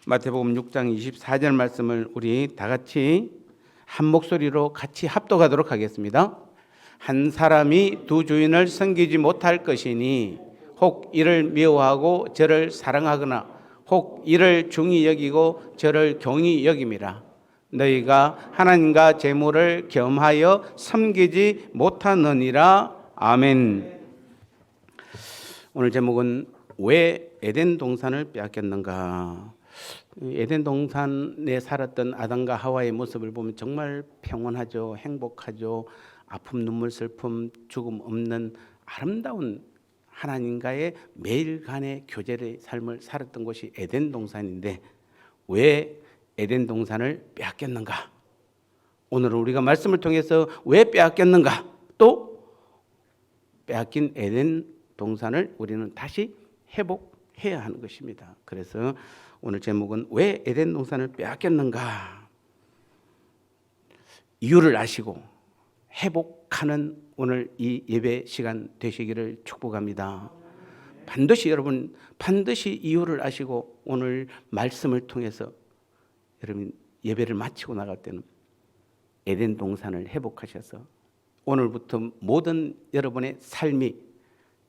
마태복음 6장 24절 말씀을 우리 다 같이 한 목소리로 같이 합독하도록 하겠습니다. 한 사람이 두 주인을 섬기지 못할 것이니 혹 이를 미워하고 저를 사랑하거나 혹 이를 중히 여기고 저를 경히 여김이라. 너희가 하나님과 재물을 겸하여 섬기지 못하느니라. 아멘. 오늘 제목은 왜 에덴 동산을 빼앗겼는가? 에덴 동산에 살았던 아담과 하와의 모습을 보면 정말 평온하죠, 행복하죠. 아픔, 눈물, 슬픔, 죽음 없는 아름다운 하나님과의 매일간의 교제의 삶을 살았던 곳이 에덴 동산인데 왜 에덴 동산을 빼앗겼는가? 오늘은 우리가 말씀을 통해서 왜 빼앗겼는가? 또 빼앗긴 에덴 동산을 우리는 다시 회복해야 하는 것입니다. 그래서 오늘 제목은 왜 에덴 동산을 빼앗겼는가? 이유를 아시고 회복하는 오늘 이 예배 시간 되시기를 축복합니다. 여러분 반드시 이유를 아시고 오늘 말씀을 통해서 여러분 예배를 마치고 나갈 때는 에덴 동산을 회복하셔서 오늘부터 모든 여러분의 삶이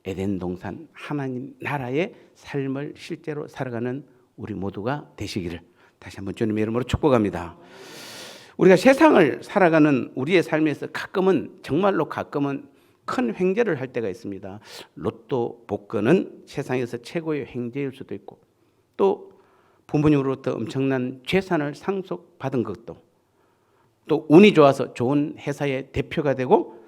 에덴 동산 하나님 나라의 삶을 실제로 살아가는 우리 모두가 되시기를 다시 한번 주님의 이름으로 축복합니다. 우리가 세상을 살아가는 우리의 삶에서 정말로 가끔은 큰 횡재를 할 때가 있습니다. 로또 복권은 세상에서 최고의 횡재일 수도 있고 또 부모님으로부터 엄청난 재산을 상속받은 것도 또 운이 좋아서 좋은 회사의 대표가 되고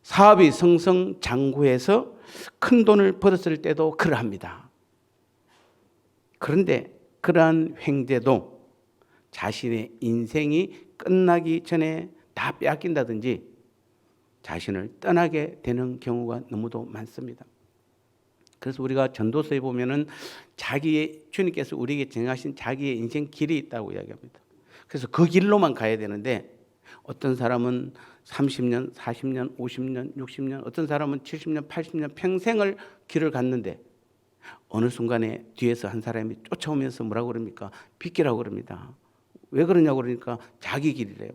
사업이 승승장구해서 큰 돈을 벌었을 때도 그러합니다. 그런데 그러한 횡재도 자신의 인생이 끝나기 전에 다 빼앗긴다든지 자신을 떠나게 되는 경우가 너무도 많습니다. 그래서 우리가 전도서에 보면은 주님께서 우리에게 정하신 자기의 인생 길이 있다고 이야기합니다. 그래서 그 길로만 가야 되는데 어떤 사람은 30년, 40년, 50년, 60년, 어떤 사람은 70년, 80년 평생을 길을 갔는데 어느 순간에 뒤에서 한 사람이 쫓아오면서 뭐라고 그럽니까? 비키라고 그럽니다. 왜 그러냐고 그러니까 자기 길이래요.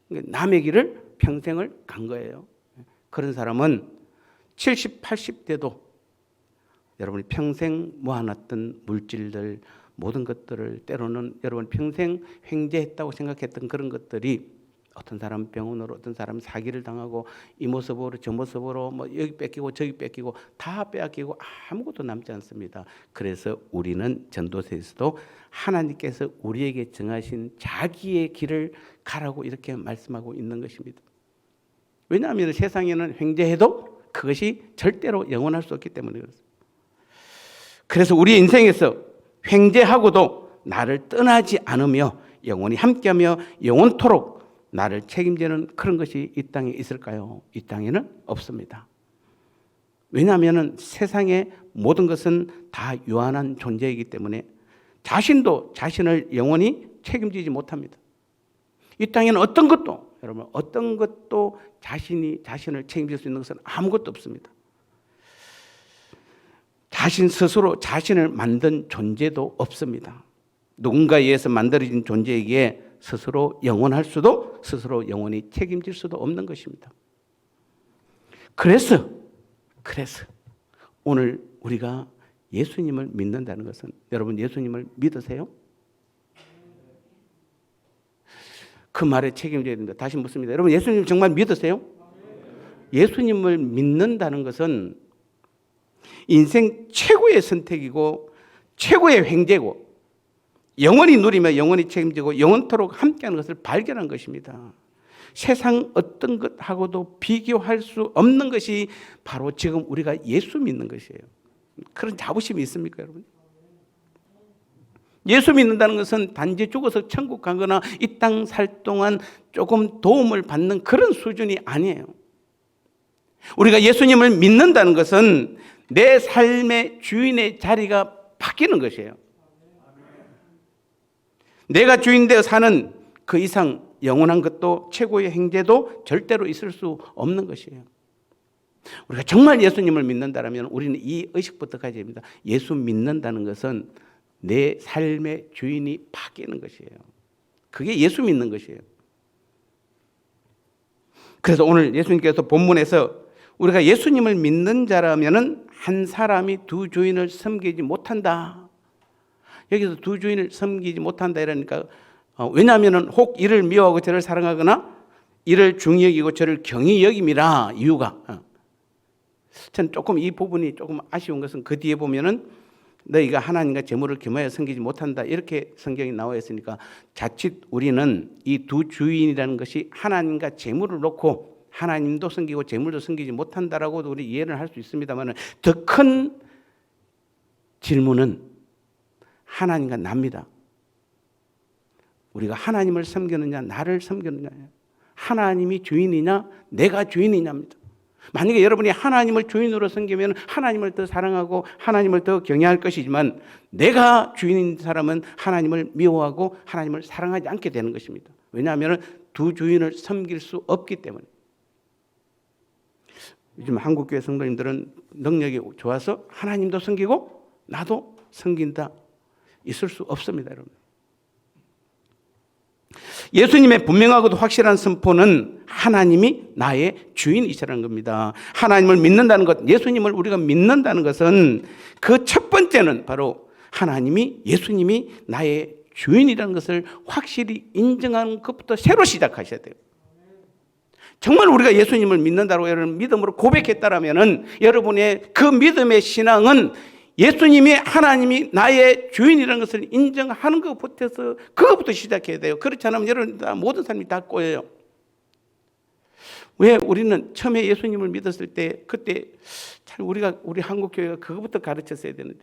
남의 길을 평생을 간 거예요. 그런 사람은 70, 80대도 여러분이 평생 모아놨던 물질들 모든 것들을 때로는 여러분 평생 횡재했다고 생각했던 그런 것들이 어떤 사람은 병원으로 어떤 사람은 사기를 당하고 이 모습으로 저 모습으로 뭐 여기 뺏기고 저기 뺏기고 다 빼앗기고 아무것도 남지 않습니다. 그래서 우리는 전도서에서도 하나님께서 우리에게 정하신 자기의 길을 가라고 이렇게 말씀하고 있는 것입니다. 왜냐하면 세상에는 횡재해도 그것이 절대로 영원할 수 없기 때문에 그렇습니다. 그래서 우리 인생에서 횡재하고도 나를 떠나지 않으며 영원히 함께하며 영원토록 나를 책임지는 그런 것이 이 땅에 있을까요? 이 땅에는 없습니다. 왜냐하면 세상의 모든 것은 다 유한한 존재이기 때문에 자신도 자신을 영원히 책임지지 못합니다. 이 땅에는 어떤 것도 자신이 자신을 책임질 수 있는 것은 아무것도 없습니다. 자신 스스로 자신을 만든 존재도 없습니다. 누군가에 의해서 만들어진 존재에게 스스로 영원할 수도 스스로 영원히 책임질 수도 없는 것입니다. 그래서 오늘 우리가 예수님을 믿는다는 것은 여러분 예수님을 믿으세요? 그 말에 책임져야 됩니다. 다시 묻습니다. 여러분 예수님 정말 믿으세요? 예수님을 믿는다는 것은 인생 최고의 선택이고 최고의 횡재고 영원히 누리며 영원히 책임지고 영원토록 함께하는 것을 발견한 것입니다. 세상 어떤 것하고도 비교할 수 없는 것이 바로 지금 우리가 예수 믿는 것이에요. 그런 자부심이 있습니까, 여러분? 예수 믿는다는 것은 단지 죽어서 천국 가거나 이 땅 살 동안 조금 도움을 받는 그런 수준이 아니에요. 우리가 예수님을 믿는다는 것은 내 삶의 주인의 자리가 바뀌는 것이에요. 내가 주인되어 사는 그 이상 영원한 것도 최고의 행제도 절대로 있을 수 없는 것이에요. 우리가 정말 예수님을 믿는다면 우리는 이 의식부터 가져야 합니다. 예수 믿는다는 것은 내 삶의 주인이 바뀌는 것이에요. 그게 예수 믿는 것이에요. 그래서 오늘 예수님께서 본문에서 우리가 예수님을 믿는 자라면은 한 사람이 두 주인을 섬기지 못한다. 여기서 두 주인을 섬기지 못한다 이러니까 왜냐하면은 혹 이를 미워하고 저를 사랑하거나 이를 중히 여기고 저를 경히 여김이라. 이유가 저는 조금 이 부분이 조금 아쉬운 것은 그 뒤에 보면은 너희가 하나님과 재물을 겸하여 섬기지 못한다 이렇게 성경이 나와 있으니까 자칫 우리는 이 두 주인이라는 것이 하나님과 재물을 놓고 하나님도 섬기고 재물도 섬기지 못한다라고도 우리 이해를 할 수 있습니다만 더 큰 질문은 하나님과 납니다. 우리가 하나님을 섬기느냐 나를 섬기느냐예요. 하나님이 주인이냐 내가 주인이냐입니다. 만약에 여러분이 하나님을 주인으로 섬기면 하나님을 더 사랑하고 하나님을 더 경외할 것이지만 내가 주인인 사람은 하나님을 미워하고 하나님을 사랑하지 않게 되는 것입니다. 왜냐하면 두 주인을 섬길 수 없기 때문에. 요즘 한국교회 성도님들은 능력이 좋아서 하나님도 섬기고 나도 섬긴다. 있을 수 없습니다, 여러분. 예수님의 분명하고도 확실한 선포는 하나님이 나의 주인이시라는 겁니다. 하나님을 믿는다는 것, 예수님을 우리가 믿는다는 것은 그 첫 번째는 바로 하나님이 예수님이 나의 주인이라는 것을 확실히 인정하는 것부터 새로 시작하셔야 돼요. 정말 우리가 예수님을 믿는다고 여러분 믿음으로 고백했다라면은 여러분의 그 믿음의 신앙은 예수님이 하나님이 나의 주인이라는 것을 인정하는 것부터 그것부터 시작해야 돼요. 그렇지 않으면 여러분 모든 삶이 다 꼬여요. 왜 우리는 처음에 예수님을 믿었을 때 그때 참 우리 한국 교회가 그것부터 가르쳤어야 되는데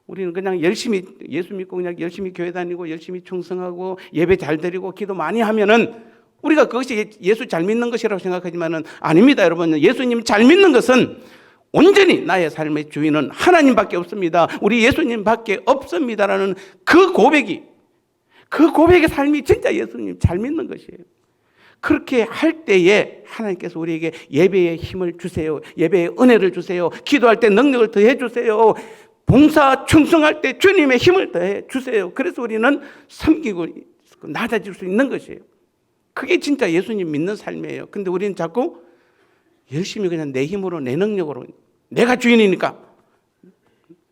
우리는 그냥 열심히 예수 믿고 그냥 열심히 교회 다니고 열심히 충성하고 예배 잘 드리고 기도 많이 하면은 우리가 그것이 예수 잘 믿는 것이라고 생각하지만은 아닙니다, 여러분. 예수님 잘 믿는 것은 온전히 나의 삶의 주인은 하나님밖에 없습니다. 우리 예수님밖에 없습니다라는 그 고백의 삶이 진짜 예수님 잘 믿는 것이에요. 그렇게 할 때에 하나님께서 우리에게 예배의 힘을 주세요. 예배의 은혜를 주세요. 기도할 때 능력을 더해 주세요. 봉사 충성할 때 주님의 힘을 더해 주세요. 그래서 우리는 섬기고 낮아질 수 있는 것이에요. 그게 진짜 예수님 믿는 삶이에요. 근데 우리는 자꾸 열심히 그냥 내 힘으로 내 능력으로 내가 주인이니까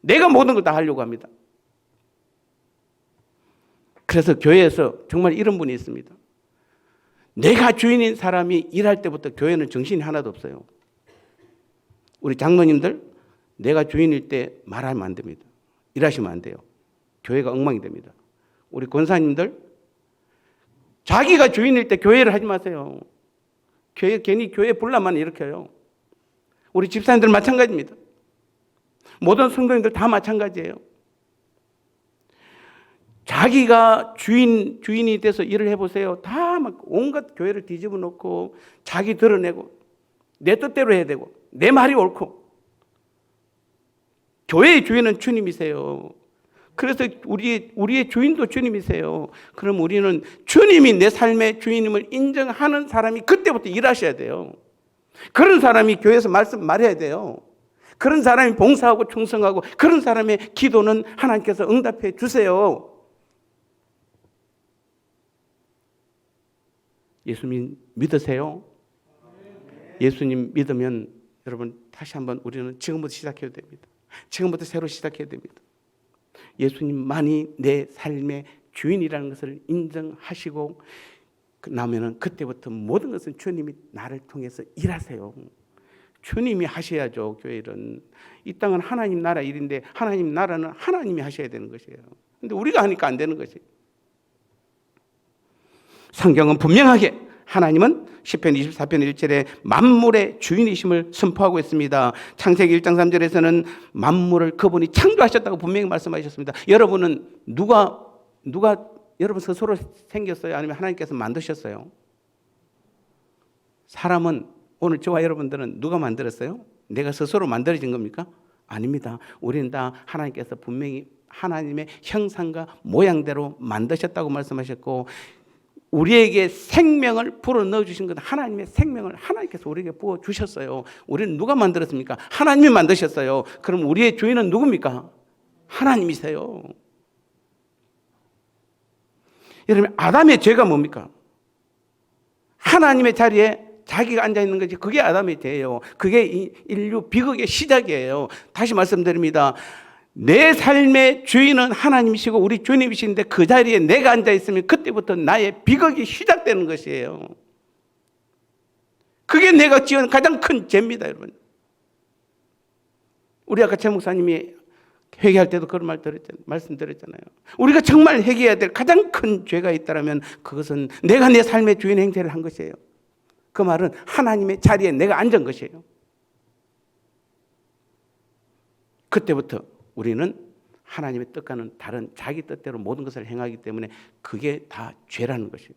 내가 모든 걸 다 하려고 합니다. 그래서 교회에서 정말 이런 분이 있습니다. 내가 주인인 사람이 일할 때부터 교회는 정신이 하나도 없어요. 우리 장로님들 내가 주인일 때 말하면 안 됩니다. 일하시면 안 돼요. 교회가 엉망이 됩니다. 우리 권사님들 자기가 주인일 때 교회를 하지 마세요. 괜히 교회 불나만 일으켜요. 우리 집사님들 마찬가지입니다. 모든 성도님들 다 마찬가지예요. 자기가 주인이 돼서 일을 해보세요. 다 막 온갖 교회를 뒤집어 놓고 자기 드러내고 내 뜻대로 해야 되고 내 말이 옳고 교회의 주인은 주님이세요. 그래서 우리의 주인도 주님이세요. 그럼 우리는 주님이 내 삶의 주인임을 인정하는 사람이 그때부터 일하셔야 돼요. 그런 사람이 교회에서 말해야 돼요. 그런 사람이 봉사하고 충성하고 그런 사람의 기도는 하나님께서 응답해 주세요. 예수님 믿으세요? 예수님 믿으면 여러분 다시 한번 우리는 지금부터 시작해야 됩니다. 지금부터 새로 시작해야 됩니다. 예수님만이 내 삶의 주인이라는 것을 인정하시고 나면은 그때부터 모든 것은 주님이 나를 통해서 일하세요. 주님이 하셔야죠. 교회 일은 이 땅은 하나님 나라 일인데 하나님 나라는 하나님이 하셔야 되는 것이에요. 근데 우리가 하니까 안 되는 것이. 성경은 분명하게 하나님은 시편 24편 1절에 만물의 주인이심을 선포하고 있습니다. 창세기 1장 3절에서는 만물을 그분이 창조하셨다고 분명히 말씀하셨습니다. 여러분은 누가 여러분 스스로 생겼어요? 아니면 하나님께서 만드셨어요? 사람은 오늘 저와 여러분들은 누가 만들었어요? 내가 스스로 만들어진 겁니까? 아닙니다. 우리는 다 하나님께서 분명히 하나님의 형상과 모양대로 만드셨다고 말씀하셨고 우리에게 생명을 불어 넣어주신 것 하나님의 생명을 하나님께서 우리에게 부어주셨어요. 우리는 누가 만들었습니까? 하나님이 만드셨어요. 그럼 우리의 주인은 누굽니까? 하나님이세요. 여러분, 아담의 죄가 뭡니까? 하나님의 자리에 자기가 앉아 있는 거지. 그게 아담의 죄예요. 그게 인류 비극의 시작이에요. 다시 말씀드립니다. 내 삶의 주인은 하나님이시고 우리 주님이신데 그 자리에 내가 앉아 있으면 그때부터 나의 비극이 시작되는 것이에요. 그게 내가 지은 가장 큰 죄입니다, 여러분. 우리 아까 최 목사님이 회개할 때도 그런 말씀드렸잖아요. 우리가 정말 회개해야 될 가장 큰 죄가 있다면 그것은 내가 내 삶의 주인 행세를 한 것이에요. 그 말은 하나님의 자리에 내가 앉은 것이에요. 그때부터 우리는 하나님의 뜻과는 다른 자기 뜻대로 모든 것을 행하기 때문에 그게 다 죄라는 것이에요.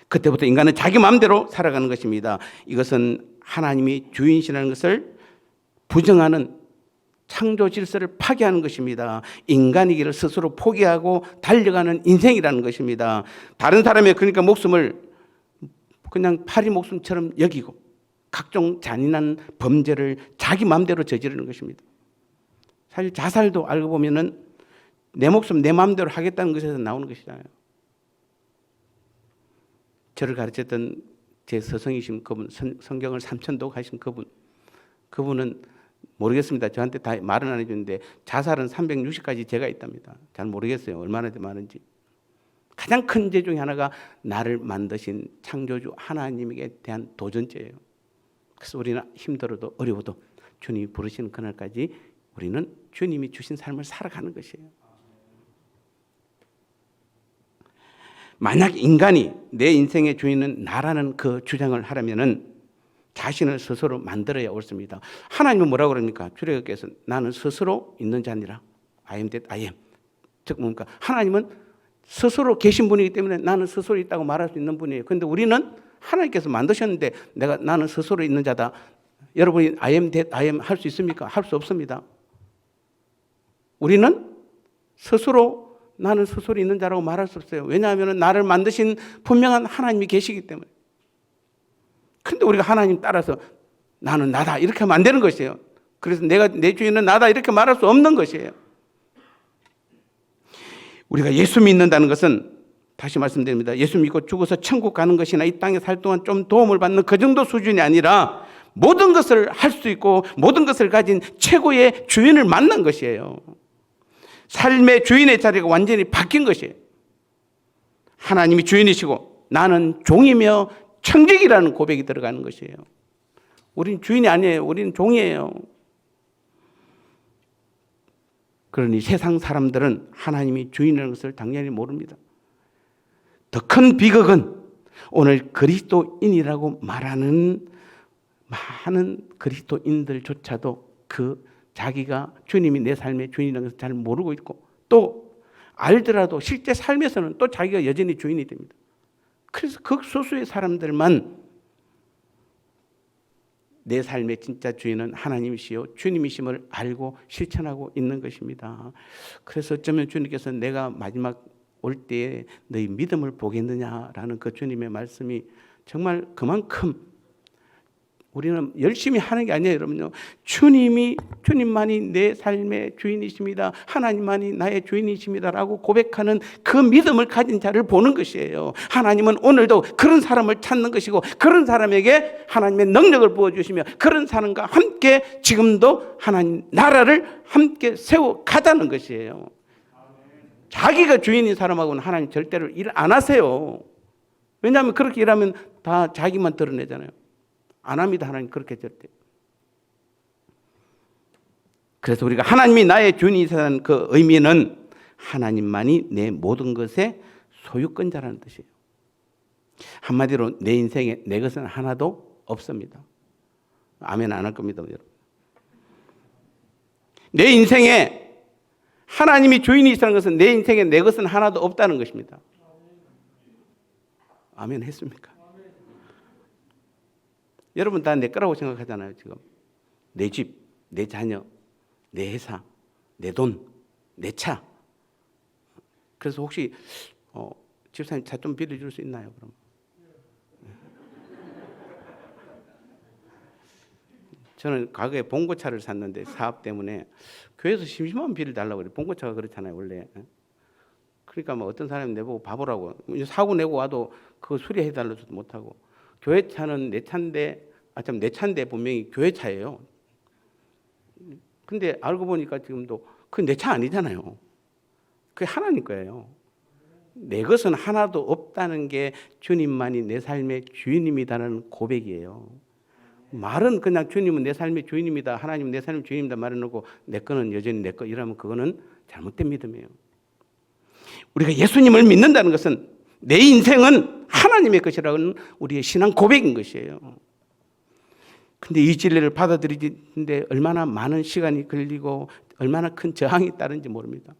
그때부터 인간은 자기 마음대로 살아가는 것입니다. 이것은 하나님이 주인이시라는 것을 부정하는 창조 질서를 파괴하는 것입니다. 인간이기를 스스로 포기하고 달려가는 인생이라는 것입니다. 다른 사람의 그러니까 목숨을 그냥 파리 목숨처럼 여기고 각종 잔인한 범죄를 자기 마음대로 저지르는 것입니다. 사실 자살도 알고 보면은 내 목숨 내 마음대로 하겠다는 것에서 나오는 것이잖아요. 저를 가르쳤던 제 스승이신 그분, 성경을 3,000독 하신 그분은 모르겠습니다. 저한테 다 말은 안 해주는데 자살은 360가지 죄가 있답니다. 잘 모르겠어요. 얼마나 많은지. 가장 큰 죄 중에 하나가 나를 만드신 창조주 하나님에게 대한 도전죄예요. 그래서 우리는 힘들어도 어려워도 주님이 부르시는 그날까지 우리는 주님이 주신 삶을 살아가는 것이에요. 만약 인간이 내 인생의 주인은 나라는 그 주장을 하려면은 자신을 스스로 만들어야 옳습니다. 하나님은 뭐라고 그럽니까? 출애굽께서 나는 스스로 있는 자니라. I am that I am. 즉 뭡니까? 하나님은 스스로 계신 분이기 때문에 나는 스스로 있다고 말할 수 있는 분이에요. 그런데 우리는 하나님께서 만드셨는데 나는 스스로 있는 자다. 여러분이 I am that I am 할 수 있습니까? 할 수 없습니다. 우리는 나는 스스로 있는 자라고 말할 수 없어요. 왜냐하면 나를 만드신 분명한 하나님이 계시기 때문에. 그런데 우리가 하나님 따라서 나는 나다 이렇게 하면 안 되는 것이에요. 그래서 내 주인은 나다 이렇게 말할 수 없는 것이에요. 우리가 예수 믿는다는 것은 다시 말씀드립니다. 예수 믿고 죽어서 천국 가는 것이나 이 땅에 살 동안 좀 도움을 받는 그 정도 수준이 아니라 모든 것을 할 수 있고 모든 것을 가진 최고의 주인을 만난 것이에요. 삶의 주인의 자리가 완전히 바뀐 것이에요. 하나님이 주인이시고 나는 종이며 청직이라는 고백이 들어가는 것이에요. 우리는 주인이 아니에요. 우리는 종이에요. 그러니 세상 사람들은 하나님이 주인이라는 것을 당연히 모릅니다. 더 큰 비극은 오늘 그리스도인이라고 말하는 많은 그리스도인들조차도 자기가 주님이 내 삶의 주인이라는 것을 잘 모르고 있고 또 알더라도 실제 삶에서는 또 자기가 여전히 주인이 됩니다. 그래서 극소수의 사람들만 내 삶의 진짜 주인은 하나님이시요 주님이심을 알고 실천하고 있는 것입니다. 그래서 어쩌면 주님께서 내가 마지막 올 때에 너희 믿음을 보겠느냐라는 그 주님의 말씀이 정말 그만큼 우리는 열심히 하는 게 아니에요, 여러분요. 주님만이 내 삶의 주인이십니다. 하나님만이 나의 주인이십니다라고 고백하는 그 믿음을 가진 자를 보는 것이에요. 하나님은 오늘도 그런 사람을 찾는 것이고 그런 사람에게 하나님의 능력을 부어주시며 그런 사람과 함께 지금도 하나님 나라를 함께 세워 가자는 것이에요. 자기가 주인인 사람하고는 하나님 절대로 일 안 하세요. 왜냐하면 그렇게 일하면 다 자기만 드러내잖아요. 안 합니다. 하나님 그렇게 절대. 그래서 우리가 하나님이 나의 주인이라는 그 의미는 하나님만이 내 모든 것의 소유권자라는 뜻이에요. 한마디로 내 인생에 내 것은 하나도 없습니다. 아멘 안 할 겁니다. 여러분. 내 인생에 하나님이 주인이시라는 것은 내 인생에 내 것은 하나도 없다는 것입니다. 아멘 했습니까? 여러분 다 내 거라고 생각하잖아요. 지금 내 집, 내 자녀, 내 회사, 내 돈, 내 차. 그래서 혹시 집사님 차 좀 빌려줄 수 있나요? 그럼 저는 과거에 봉고차를 샀는데 사업 때문에 교회에서 심심한 비를 달라고 그래. 봉고차가 그렇잖아요 원래. 그러니까 뭐 어떤 사람이 내보고 바보라고 사고 내고 와도 그거 수리해 달라도 못하고, 교회 차는 내 차인데 내 차인데 분명히 교회 차예요. 근데 알고 보니까 지금도 그 내 차 아니잖아요. 그게 하나님 거예요. 내 것은 하나도 없다는 게 주님만이 내 삶의 주인님이다라는 고백이에요. 말은 그냥 주님은 내 삶의 주인입니다, 하나님은 내 삶의 주인입니다 말해놓고 내 거는 여전히 내 거 이러면 그거는 잘못된 믿음이에요. 우리가 예수님을 믿는다는 것은 내 인생은 하나님의 것이라는 우리의 신앙 고백인 것이에요. 근데 이 진리를 받아들이는데 얼마나 많은 시간이 걸리고 얼마나 큰 저항이 따른지 모릅니다.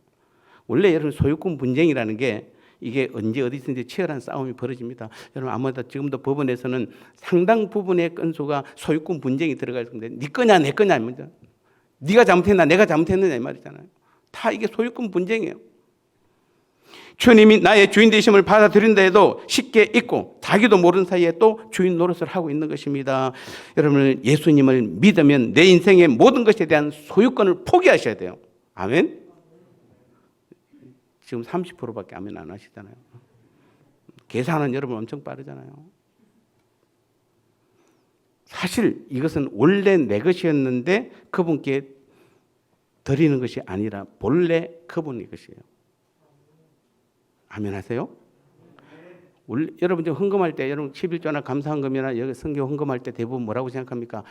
원래 여러분 소유권 분쟁이라는 게 이게 언제 어디서든지 치열한 싸움이 벌어집니다. 여러분 아무래도 지금도 법원에서는 상당 부분의 건수가 소유권 분쟁이 들어가 있는데 네 거냐 내 거냐 입니다. 네가 잘못했나 내가 잘못했느냐 이 말이잖아요. 다 이게 소유권 분쟁이에요. 주님이 나의 주인 되심을 받아들인다 해도 쉽게 잊고 자기도 모르는 사이에 또 주인 노릇을 하고 있는 것입니다. 여러분 예수님을 믿으면 내 인생의 모든 것에 대한 소유권을 포기하셔야 돼요. 아멘. 지금 30%밖에 아멘 안 하시잖아요. 계산은 여러분 엄청 빠르잖아요. 사실 이것은 원래 내 것이었는데 그분께 드리는 것이 아니라 본래 그분의 것이에요. 아멘 하세요? 여러분 지금 헌금할 때 여러분 11조나 감사헌금이나 여기 성경 헌금할 때 대부분 뭐라고 생각합니까?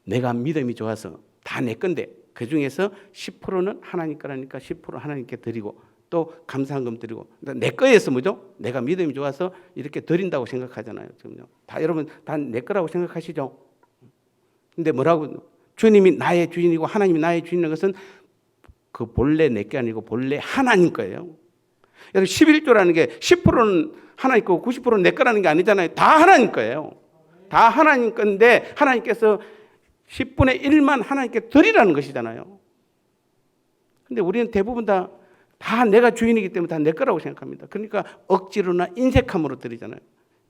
내가 믿음이 좋아서 다 내 건데 그중에서 10%는 하나님 거라니까 10% 하나님께 드리고 또 감사헌금 드리고 내 거에서 뭐죠? 내가 믿음이 좋아서 이렇게 드린다고 생각하잖아요. 지금요. 다 여러분 다 내 거라고 생각하시죠? 근데 뭐라고? 주님이 나의 주인이고 하나님이 나의 주인인 것은 그 본래 내 게 아니고 본래 하나님 거예요. 여러분 11조라는 게 10%는 하나님 거고 90%는 내 거라는 게 아니잖아요. 다 하나님 거예요. 다 하나님 건데 하나님께서 10분의 1만 하나님께 드리라는 것이잖아요. 근데 우리는 대부분 다 내가 주인이기 때문에 다 내 거라고 생각합니다. 그러니까 억지로나 인색함으로 드리잖아요.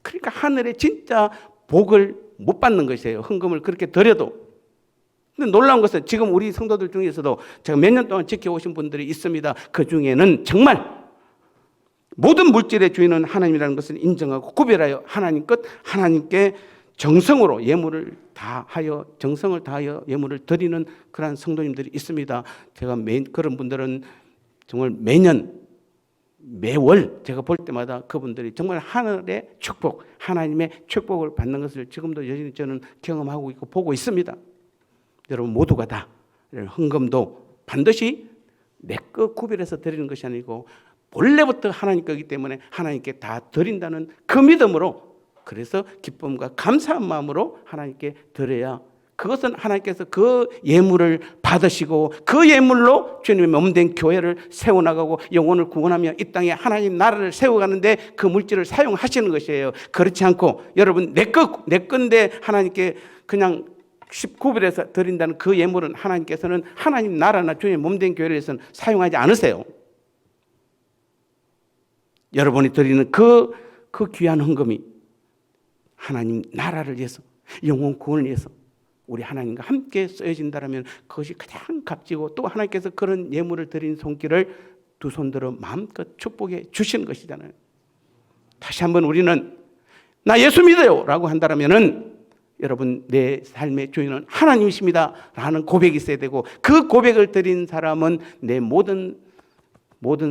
그러니까 하늘에 진짜 복을 못 받는 것이에요. 헌금을 그렇게 드려도. 근데 놀라운 것은 지금 우리 성도들 중에서도 제가 몇 년 동안 지켜오신 분들이 있습니다. 그 중에는 정말 모든 물질의 주인은 하나님이라는 것을 인정하고 구별하여 하나님 것, 하나님께 정성으로 예물을 다하여 정성을 다하여 예물을 드리는 그러한 성도님들이 있습니다. 제가 그런 분들은 정말 매월 제가 볼 때마다 그분들이 정말 하늘의 축복, 하나님의 축복을 받는 것을 지금도 여전히 저는 경험하고 있고 보고 있습니다. 여러분 모두가 다 헌금도 반드시 내 거 구별해서 드리는 것이 아니고 본래부터 하나님 거기 때문에 하나님께 다 드린다는 그 믿음으로, 그래서 기쁨과 감사한 마음으로 하나님께 드려야 그것은 하나님께서 그 예물을 받으시고 그 예물로 주님의 몸된 교회를 세워나가고 영혼을 구원하며 이 땅에 하나님 나라를 세워가는데 그 물질을 사용하시는 것이에요. 그렇지 않고 여러분 내 건데 하나님께 그냥 구별해서 드린다는 그 예물은 하나님께서는 하나님 나라나 주님의 몸된 교회를 위해서는 사용하지 않으세요. 여러분이 드리는 그 귀한 헌금이 하나님 나라를 위해서 영혼 구원을 위해서 우리 하나님과 함께 쓰여진다면 그것이 가장 값지고 또 하나님께서 그런 예물을 드린 손길을 두 손 들어 마음껏 축복해 주시는 것이잖아요. 다시 한번 우리는 나 예수 믿어요 라고 한다면 여러분 내 삶의 주인은 하나님이십니다 라는 고백이 있어야 되고, 그 고백을 드린 사람은 내 모든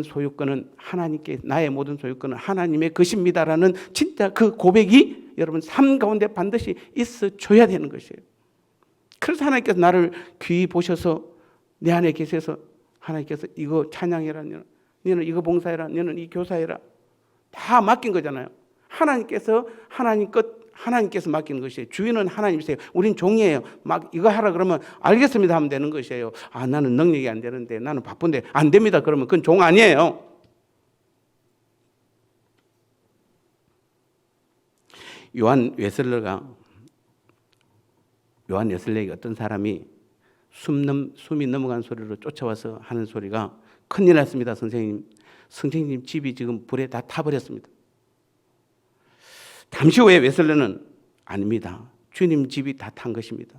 소유권은 하나님께, 나의 모든 소유권은 하나님의 것입니다라는 진짜 그 고백이 여러분 삶 가운데 반드시 있어줘야 되는 것이에요. 그래서 하나님께서 나를 귀히 보셔서 내 안에 계셔서 하나님께서 이거 찬양해라, 너는 이거 봉사해라, 너는 이 교사해라 다 맡긴 거잖아요. 하나님께서 맡기는 것이에요. 주인은 하나님이세요. 우린 종이에요. 막 이거 하라 그러면 알겠습니다 하면 되는 것이에요. 나는 능력이 안 되는데, 나는 바쁜데 안 됩니다 그러면 그건 종 아니에요. 요한 웨슬레에게 어떤 사람이 숨이 넘어간 소리로 쫓아와서 하는 소리가, 큰일 났습니다 선생님 집이 지금 불에 다 타버렸습니다. 잠시 후에 웨슬레는 아닙니다, 주님 집이 다 탄 것입니다.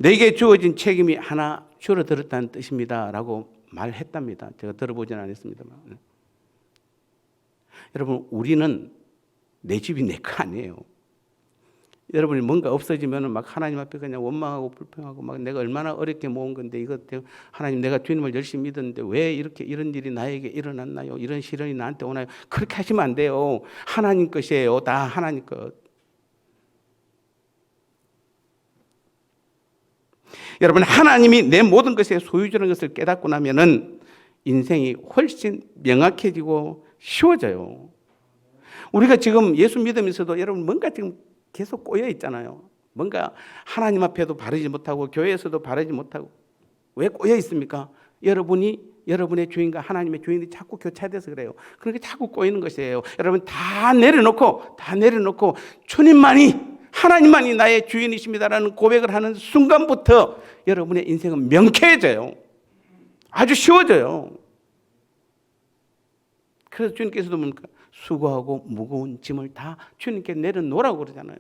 내게 주어진 책임이 하나 줄어들었다는 뜻입니다 라고 말했답니다. 제가 들어보지는 않았습니다만. 여러분, 우리는 내 집이 내 거 아니에요. 여러분이 뭔가 없어지면 막 하나님 앞에 그냥 원망하고 불평하고 막 내가 얼마나 어렵게 모은 건데 이것 때문에 하나님 내가 주님을 열심히 믿었는데 왜 이렇게 이런 일이 나에게 일어났나요? 이런 시련이 나한테 오나요? 그렇게 하시면 안 돼요. 하나님 것이에요. 다 하나님 것. 여러분, 하나님이 내 모든 것의 소유주라는 것을 깨닫고 나면은 인생이 훨씬 명확해지고 쉬워져요. 우리가 지금 예수 믿으면서도 여러분 뭔가 지금 계속 꼬여 있잖아요. 뭔가 하나님 앞에도 바르지 못하고 교회에서도 바르지 못하고. 왜 꼬여 있습니까? 여러분의 주인과 하나님의 주인이 자꾸 교차돼서 그래요. 그러니까 자꾸 꼬이는 것이에요. 여러분 다 내려놓고 주님만이, 하나님만이 나의 주인이십니다라는 고백을 하는 순간부터 여러분의 인생은 명쾌해져요. 아주 쉬워져요. 그래서 주님께서도 뭡니까? 수고하고 무거운 짐을 다 주님께 내려놓으라고 그러잖아요.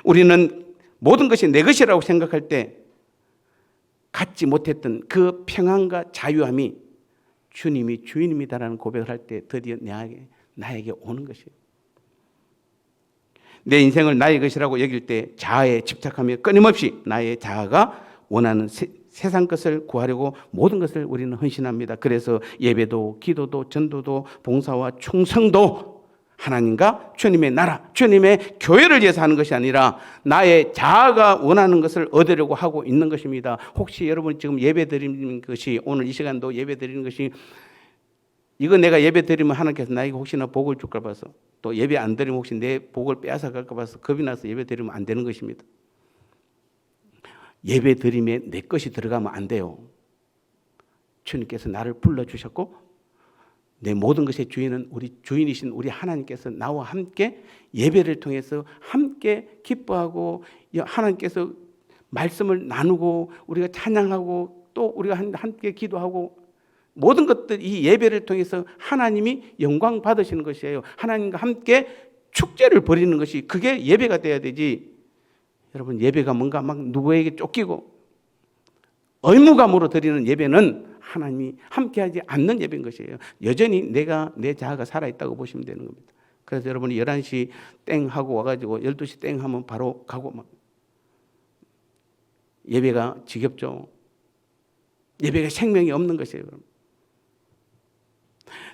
우리는 모든 것이 내 것이라고 생각할 때 갖지 못했던 그 평안과 자유함이 주님이 주인입니다라는 고백을 할 때 드디어 나에게 오는 것이에요. 내 인생을 나의 것이라고 여길 때 자아에 집착하며 끊임없이 나의 자아가 원하는 세상 것을 구하려고 모든 것을 우리는 헌신합니다. 그래서 예배도 기도도 전도도 봉사와 충성도 하나님과 주님의 나라, 주님의 교회를 위해서 하는 것이 아니라 나의 자아가 원하는 것을 얻으려고 하고 있는 것입니다. 혹시 여러분 지금 예배 드리는 것이, 오늘 이 시간도 예배 드리는 것이, 이거 내가 예배 드리면 하나님께서 나에게 혹시나 복을 줄까 봐서, 또 예배 안 드리면 혹시 내 복을 빼앗아 갈까 봐서 겁이 나서 예배 드리면 안 되는 것입니다. 예배 드림에 내 것이 들어가면 안 돼요. 주님께서 나를 불러주셨고 내 모든 것의 주인은 우리 주인이신 우리 하나님께서 나와 함께 예배를 통해서 함께 기뻐하고 하나님께서 말씀을 나누고 우리가 찬양하고 또 우리가 함께 기도하고 모든 것들 이 예배를 통해서 하나님이 영광 받으시는 것이에요. 하나님과 함께 축제를 벌이는 것이 그게 예배가 돼야 되지. 여러분 예배가 뭔가 막 누구에게 쫓기고 의무감으로 드리는 예배는 하나님이 함께하지 않는 예배인 것이에요. 여전히 내 자아가 살아있다고 보시면 되는 겁니다. 그래서 여러분이 11시 땡 하고 와가지고 12시 땡 하면 바로 가고 막 예배가 지겹죠. 예배가 생명이 없는 것이에요.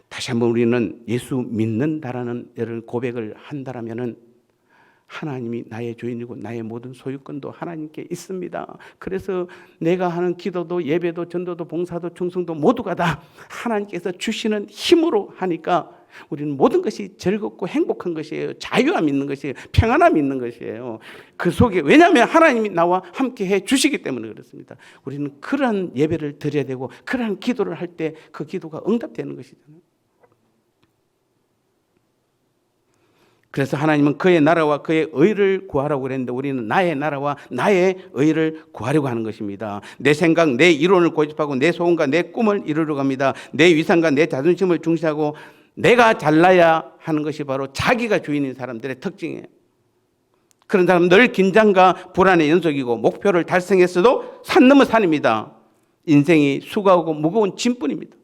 다시 한번 우리는 예수 믿는다라는 고백을 한다라면은 하나님이 나의 주인이고 나의 모든 소유권도 하나님께 있습니다. 그래서 내가 하는 기도도 예배도 전도도 봉사도 충성도 모두가 다 하나님께서 주시는 힘으로 하니까 우리는 모든 것이 즐겁고 행복한 것이에요. 자유함 있는 것이에요. 평안함 있는 것이에요. 그 속에 왜냐하면 하나님이 나와 함께 해 주시기 때문에 그렇습니다. 우리는 그러한 예배를 드려야 되고 그러한 기도를 할 때 그 기도가 응답되는 것이잖아요. 그래서 하나님은 그의 나라와 그의 의를 구하라고 그랬는데 우리는 나의 나라와 나의 의를 구하려고 하는 것입니다. 내 생각, 내 이론을 고집하고 내 소원과 내 꿈을 이루려고 합니다. 내 위상과 내 자존심을 중시하고 내가 잘나야 하는 것이 바로 자기가 주인인 사람들의 특징이에요. 그런 사람은 늘 긴장과 불안의 연속이고 목표를 달성했어도 산 넘어 산입니다. 인생이 수고하고 무거운 짐뿐입니다.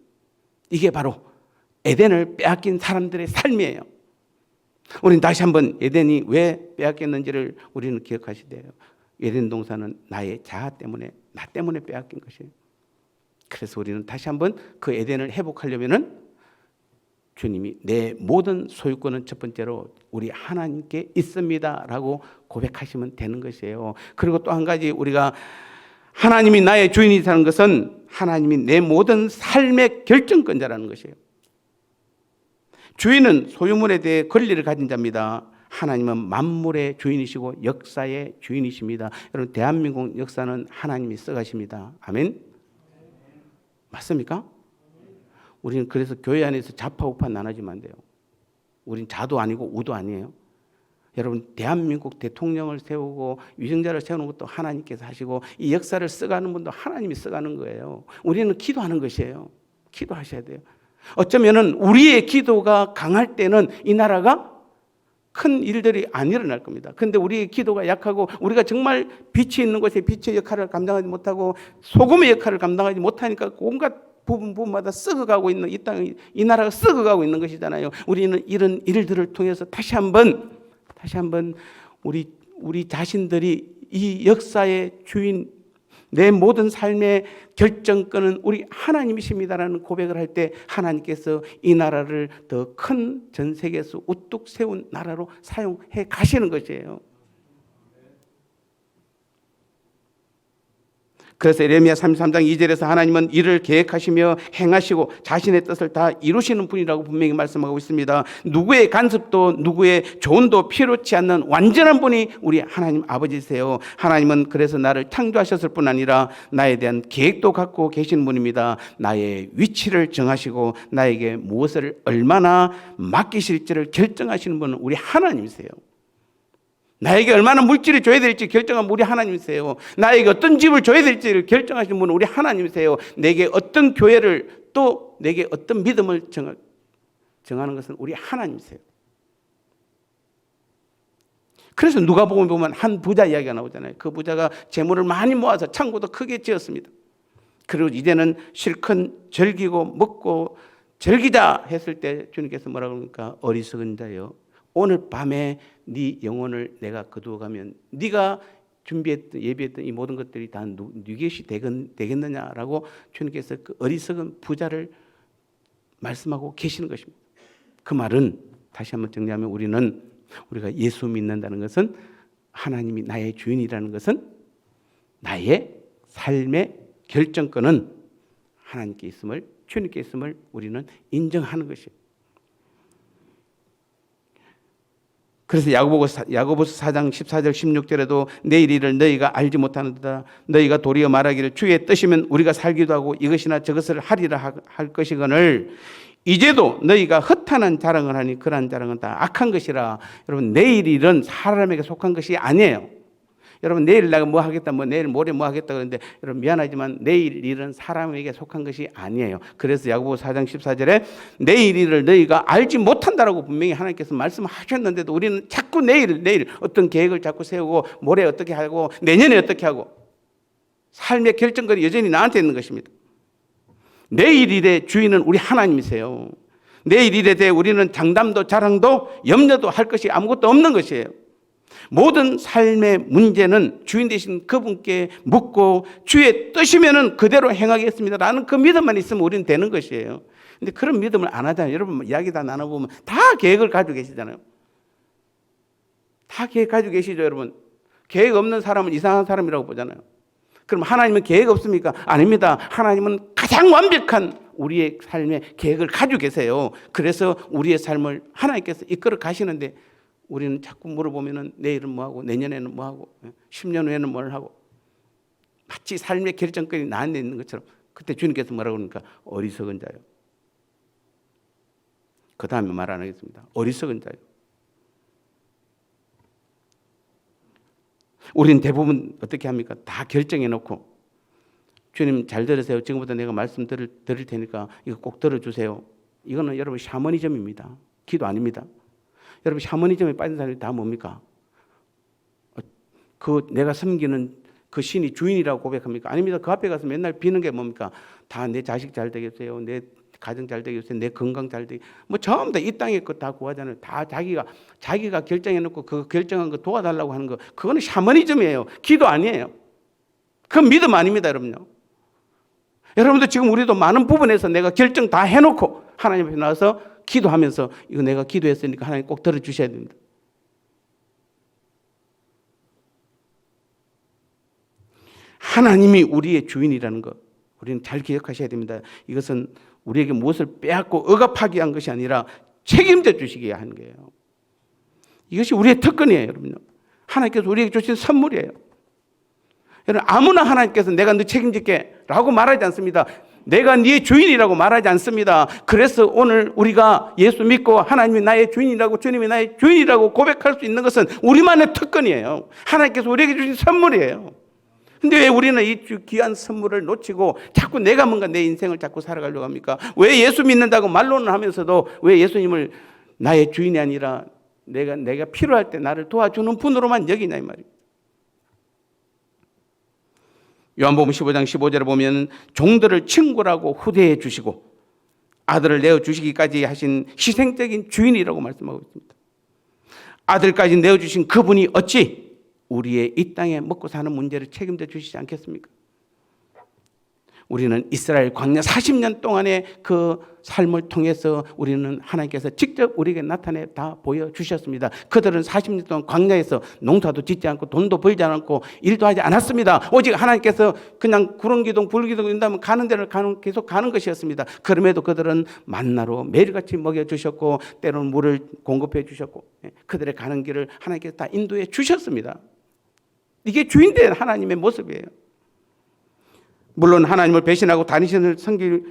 이게 바로 에덴을 빼앗긴 사람들의 삶이에요. 우리는 다시 한번 에덴이 왜 빼앗겼는지를 우리는 기억하셔야 돼요. 에덴 동산은 나의 자아 때문에, 나 때문에 빼앗긴 것이에요. 그래서 우리는 다시 한번 그 에덴을 회복하려면은 주님이 내 모든 소유권은 첫 번째로 우리 하나님께 있습니다라고 고백하시면 되는 것이에요. 그리고 또 한 가지 우리가 하나님이 나의 주인이라는 것은 하나님이 내 모든 삶의 결정권자라는 것이에요. 주인은 소유물에 대해 권리를 가진 자입니다. 하나님은 만물의 주인이시고 역사의 주인이십니다. 여러분 대한민국 역사는 하나님이 써가십니다. 아멘? 맞습니까? 우리는 그래서 교회 안에서 좌파 우파 나눠지면 안 돼요. 우린 자도 아니고 우도 아니에요. 여러분 대한민국 대통령을 세우고 위정자를 세우는 것도 하나님께서 하시고 이 역사를 써가는 분도 하나님이 써가는 거예요. 우리는 기도하는 것이에요. 기도하셔야 돼요. 어쩌면은 우리의 기도가 강할 때는 이 나라가 큰 일들이 안 일어날 겁니다. 그런데 우리의 기도가 약하고 우리가 정말 빛이 있는 곳에 빛의 역할을 감당하지 못하고 소금의 역할을 감당하지 못하니까 온갖 부분마다 썩어가고 있는 이 땅, 이 나라가 썩어가고 있는 것이잖아요. 우리는 이런 일들을 통해서 다시 한번 우리 자신들이 이 역사의 주인, 내 모든 삶의 결정권은 우리 하나님이십니다라는 고백을 할 때 하나님께서 이 나라를 더 큰 전 세계에서 우뚝 세운 나라로 사용해 가시는 것이에요. 그래서 에레미야 33장 2절에서 하나님은 이를 계획하시며 행하시고 자신의 뜻을 다 이루시는 분이라고 분명히 말씀하고 있습니다. 누구의 간섭도 누구의 조언도 필요치 않는 완전한 분이 우리 하나님 아버지세요. 하나님은 그래서 나를 창조하셨을 뿐 아니라 나에 대한 계획도 갖고 계신 분입니다. 나의 위치를 정하시고 나에게 무엇을 얼마나 맡기실지를 결정하시는 분은 우리 하나님이세요. 나에게 얼마나 물질을 줘야 될지 결정한 우리 하나님이세요. 나에게 어떤 집을 줘야 될지를 결정하시는 분은 우리 하나님이세요. 내게 어떤 교회를 또 내게 어떤 믿음을 정하는 것은 우리 하나님이세요. 그래서 누가복음에 보면 한 부자 이야기가 나오잖아요. 그 부자가 재물을 많이 모아서 창고도 크게 지었습니다. 그리고 이제는 실컷 즐기고 먹고 즐기자 했을 때 주님께서 뭐라고 합니까? 어리석은 자여, 오늘 밤에 네 영혼을 내가 거두어가면 네가 준비했던 예비했던 이 모든 것들이 다 네 것이 되겠느냐라고 주님께서 그 어리석은 부자를 말씀하고 계시는 것입니다. 그 말은 다시 한번 정리하면 우리가 예수 믿는다는 것은 하나님이 나의 주인이라는 것은 나의 삶의 결정권은 하나님께 있음을, 주님께 있음을 우리는 인정하는 것이에요. 그래서 야고보서 4장 14절 16절에도 내일 일을 너희가 알지 못하는도다. 너희가 도리어 말하기를 주의 뜻이면 우리가 살기도 하고 이것이나 저것을 하리라 할 것이거늘 이제도 너희가 허탄한 자랑을 하니 그러한 자랑은 다 악한 것이라. 여러분, 내일 일은 사람에게 속한 것이 아니에요. 여러분, 내일 내가 뭐 하겠다, 내일 모레 뭐 하겠다 그러는데 여러분 미안하지만 내일 일은 사람에게 속한 것이 아니에요. 그래서 야고보 4장 14절에 내일 일을 너희가 알지 못한다라고 분명히 하나님께서 말씀하셨는데도 우리는 자꾸 내일 어떤 계획을 자꾸 세우고 모레 어떻게 하고 내년에 어떻게 하고 삶의 결정권이 여전히 나한테 있는 것입니다. 내일 일의 주인은 우리 하나님이세요. 내일 일에 대해 우리는 장담도 자랑도 염려도 할 것이 아무것도 없는 것이에요. 모든 삶의 문제는 주인 되신 그분께 묻고 주의 뜻이면은 그대로 행하겠습니다라는 그 믿음만 있으면 우리는 되는 것이에요. 근데 그런 믿음을 안 하잖아요. 여러분 이야기 다 나눠보면 다 계획을 가지고 계시잖아요. 다 계획 가지고 계시죠, 여러분. 계획 없는 사람은 이상한 사람이라고 보잖아요. 그럼 하나님은 계획 없습니까? 아닙니다. 하나님은 가장 완벽한 우리의 삶의 계획을 가지고 계세요. 그래서 우리의 삶을 하나님께서 이끌어 가시는데 우리는 자꾸 물어보면은 내일은 뭐 하고 내년에는 뭐 하고 10년 후에는 뭘 하고 마치 삶의 결정권이 나한테 있는 것처럼 그때 주님께서 뭐라고 그러니까 어리석은 자요. 그 다음에 말 안 하겠습니다. 어리석은 자요. 우리는 대부분 어떻게 합니까? 다 결정해 놓고 주님 잘 들으세요. 지금부터 내가 말씀 드릴 테니까 이거 꼭 들어주세요. 이거는 여러분 샤머니즘입니다. 기도 아닙니다. 여러분 샤머니즘에 빠진 사람이 다 뭡니까? 그 내가 섬기는 그 신이 주인이라고 고백합니까? 아닙니다. 그 앞에 가서 맨날 비는 게 뭡니까? 다 내 자식 잘 되겠어요. 내 가정 잘 되겠어요. 내 건강 잘 되겠어요. 뭐 전부 다 이 땅의 것 다 구하잖아요. 다 자기가 결정해놓고 그 결정한 거 도와달라고 하는 거 그거는 샤머니즘이에요. 기도 아니에요. 그건 믿음 아닙니다, 여러분요. 여러분들 지금 우리도 많은 부분에서 내가 결정 다 해놓고 하나님 앞에 나와서 기도하면서 이거 내가 기도했으니까 하나님 꼭 들어주셔야 됩니다. 하나님이 우리의 주인이라는 것 우리는 잘 기억하셔야 됩니다. 이것은 우리에게 무엇을 빼앗고 억압하기 위한 것이 아니라 책임져 주시기 위한 거예요. 이것이 우리의 특권이에요, 여러분. 하나님께서 우리에게 주신 선물이에요. 여러분, 아무나 하나님께서 내가 너 책임질게 라고 말하지 않습니다. 내가 네 주인이라고 말하지 않습니다. 그래서 오늘 우리가 예수 믿고 하나님이 나의 주인이라고 주님이 나의 주인이라고 고백할 수 있는 것은 우리만의 특권이에요. 하나님께서 우리에게 주신 선물이에요. 근데 왜 우리는 이 귀한 선물을 놓치고 자꾸 내가 뭔가 내 인생을 자꾸 살아가려고 합니까? 왜 예수 믿는다고 말로는 하면서도 왜 예수님을 나의 주인이 아니라 내가 필요할 때 나를 도와주는 분으로만 여기냐 이 말이에요. 요한복음 15장 15절에 보면 종들을 친구라고 후대해 주시고 아들을 내어주시기까지 하신 희생적인 주인이라고 말씀하고 있습니다. 아들까지 내어주신 그분이 어찌 우리의 이 땅에 먹고 사는 문제를 책임져 주시지 않겠습니까? 우리는 이스라엘 광야 40년 동안의 그 삶을 통해서 우리는 하나님께서 직접 우리에게 나타내 다 보여주셨습니다. 그들은 40년 동안 광야에서 농사도 짓지 않고 돈도 벌지 않고 일도 하지 않았습니다. 오직 하나님께서 그냥 구름기둥 불기둥 인다면 가는 데를 계속 가는 것이었습니다. 그럼에도 그들은 만나로 매일같이 먹여주셨고 때로는 물을 공급해 주셨고 그들의 가는 길을 하나님께서 다 인도해 주셨습니다. 이게 주인된 하나님의 모습이에요. 물론 하나님을 배신하고 다니시는 성길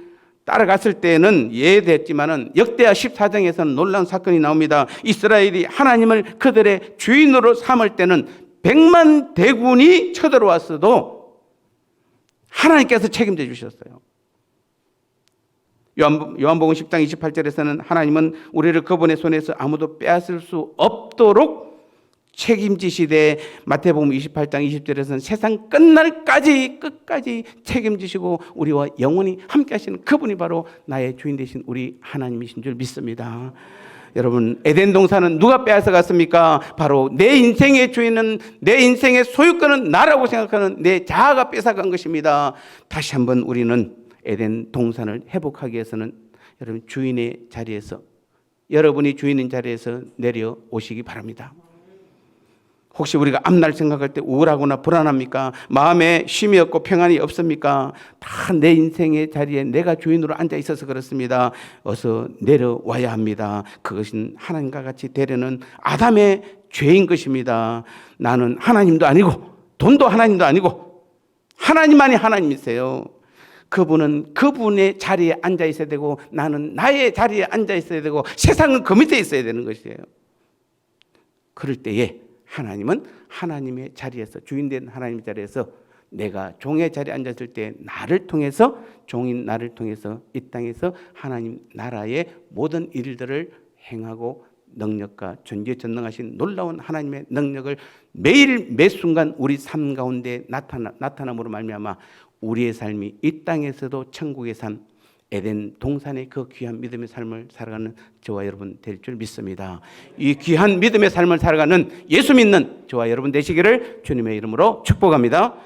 따라갔을 때는 예외됐지만은 역대하 14장에서는 놀라운 사건이 나옵니다. 이스라엘이 하나님을 그들의 주인으로 삼을 때는 100만 대군이 쳐들어왔어도 하나님께서 책임져 주셨어요. 요한복음 10장 28절에서는 하나님은 우리를 그분의 손에서 아무도 빼앗을 수 없도록 책임지시되 마태복음 28장 20절에서는 세상 끝날까지 끝까지 책임지시고 우리와 영원히 함께 하시는 그분이 바로 나의 주인 되신 우리 하나님이신 줄 믿습니다. 여러분, 에덴 동산은 누가 빼앗아 갔습니까? 바로 내 인생의 주인은, 내 인생의 소유권은 나라고 생각하는 내 자아가 뺏어간 것입니다. 다시 한번 우리는 에덴 동산을 회복하기 위해서는 여러분 주인의 자리에서, 여러분이 주인인 자리에서 내려오시기 바랍니다. 혹시 우리가 앞날 생각할 때 우울하거나 불안합니까? 마음에 쉼이 없고 평안이 없습니까? 다 내 인생의 자리에 내가 주인으로 앉아 있어서 그렇습니다. 어서 내려와야 합니다. 그것은 하나님과 같이 되려는 아담의 죄인 것입니다. 나는 하나님도 아니고 돈도 하나님도 아니고 하나님만이 하나님이세요. 그분은 그분의 자리에 앉아 있어야 되고 나는 나의 자리에 앉아 있어야 되고 세상은 그 밑에 있어야 되는 것이에요. 그럴 때에 하나님은 하나님의 자리에서, 주인된 하나님의 자리에서 내가 종의 자리에 앉았을 때 나를 통해서, 종인 나를 통해서 이 땅에서 하나님 나라의 모든 일들을 행하고 능력과 전지전능하신 놀라운 하나님의 능력을 매일 매 순간 우리 삶 가운데 나타남으로 말미암아 우리의 삶이 이 땅에서도 천국의 삶, 에덴 동산의 그 귀한 믿음의 삶을 살아가는 저와 여러분 될 줄 믿습니다. 이 귀한 믿음의 삶을 살아가는 예수 믿는 저와 여러분 되시기를 주님의 이름으로 축복합니다.